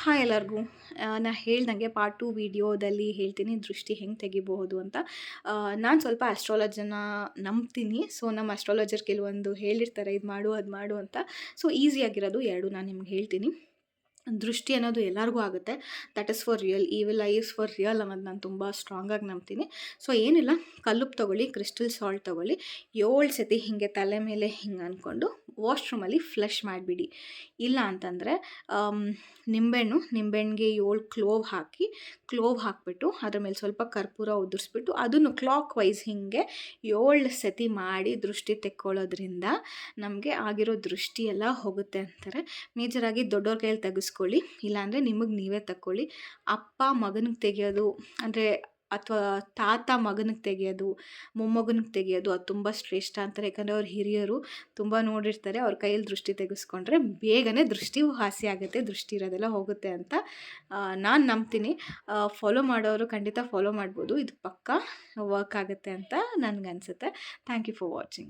Hi ಎಲ್ಲರಿಗೂ. ನಾ ಹೇಳ್ದಂಗೆ ಪಾರ್ಟ್ 2 ವಿಡಿಯೋದಲ್ಲಿ ಹೇಳ್ತೀನಿ ದೃಷ್ಟಿ ಹೆಂಗೆ ತೆಗಿಬಹುದು ಅಂತ. ನಾನು ಸ್ವಲ್ಪ ಆಸ್ಟ್ರಾಲಜನ್ನ ನಂಬ್ತೀನಿ. ಸೊ ನಮ್ಮ ಆಸ್ಟ್ರಾಲಜರ್ ಕೆಲವೊಂದು ಹೇಳಿರ್ತಾರೆ, ಇದು ಮಾಡು ಅದು ಮಾಡು ಅಂತ. ಸೊ ಈಸಿಯಾಗಿರೋದು 2 ನಾನು ನಿಮ್ಗೆ ಹೇಳ್ತೀನಿ. ದೃಷ್ಟಿ ಅನ್ನೋದು ಎಲ್ಲರಿಗೂ ಆಗುತ್ತೆ. That is for real. Evil I is for real ಅನ್ನೋದು ನಾನು ತುಂಬ ಸ್ಟ್ರಾಂಗಾಗಿ ನಂಬ್ತೀನಿ. ಸೊ ಏನಿಲ್ಲ, ಕಲ್ಲುಪ್ಪು ತೊಗೊಳ್ಳಿ, ಕ್ರಿಸ್ಟಲ್ ಸಾಲ್ಟ್ ತೊಗೊಳ್ಳಿ, 7 ಸತಿ ಹೀಗೆ ತಲೆ ಮೇಲೆ ಹಿಂಗೆ ಅಂದ್ಕೊಂಡು ವಾಶ್ರೂಮಲ್ಲಿ ಫ್ಲಶ್ ಮಾಡಿಬಿಡಿ. ಇಲ್ಲ ಅಂತಂದರೆ ನಿಂಬೆಹಣ್ಣಿಗೆ 7 ಕ್ಲೋವ್ ಹಾಕಿಬಿಟ್ಟು ಅದ್ರ ಮೇಲೆ ಸ್ವಲ್ಪ ಕರ್ಪೂರ ಉದುರಿಸ್ಬಿಟ್ಟು ಅದನ್ನು ಕ್ಲಾಕ್ ವೈಸ್ ಹೀಗೆ 7 ಸತಿ ಮಾಡಿ ದೃಷ್ಟಿ ತೆಕ್ಕೊಳ್ಳೋದ್ರಿಂದ ನಮಗೆ ಆಗಿರೋ ದೃಷ್ಟಿ ಎಲ್ಲ ಹೋಗುತ್ತೆ ಅಂತಾರೆ. ಮೇಜರಾಗಿ ದೊಡ್ಡವ್ರ ಕೈಯಲ್ಲಿ ತೆಗೆಸ್ಕೊಳ್ಳಿ, ಇಲ್ಲಾಂದರೆ ನಿಮಗೆ ನೀವೇ ತಗೊಳ್ಳಿ. ಅಪ್ಪ ಮಗನಿಗೆ ತೆಗೆಯೋದು ಅಂದರೆ ಅಥವಾ ತಾತ ಮಗನಿಗೆ ತೆಗೆಯೋದು, ಮೊಮ್ಮಗನಿಗೆ ತೆಗೆಯೋದು ಅದು ತುಂಬ ಶ್ರೇಷ್ಠ ಅಂತಾರೆ. ಯಾಕಂದರೆ ಅವ್ರು ಹಿರಿಯರು ತುಂಬ ನೋಡಿರ್ತಾರೆ. ಅವ್ರ ಕೈಯಲ್ಲಿ ದೃಷ್ಟಿ ತೆಗೆಸ್ಕೊಂಡ್ರೆ ಬೇಗನೆ ದೃಷ್ಟಿ ವಾಸಿ ಆಗುತ್ತೆ, ದೃಷ್ಟಿ ಇರೋದೆಲ್ಲ ಹೋಗುತ್ತೆ ಅಂತ ನಾನು ನಂಬ್ತೀನಿ. ಫಾಲೋ ಮಾಡೋರು ಖಂಡಿತ ಫಾಲೋ ಮಾಡ್ಬೋದು. ಇದು ಪಕ್ಕಾ ವರ್ಕ್ ಆಗುತ್ತೆ ಅಂತ ನನಗನ್ಸುತ್ತೆ. Thank you for watching.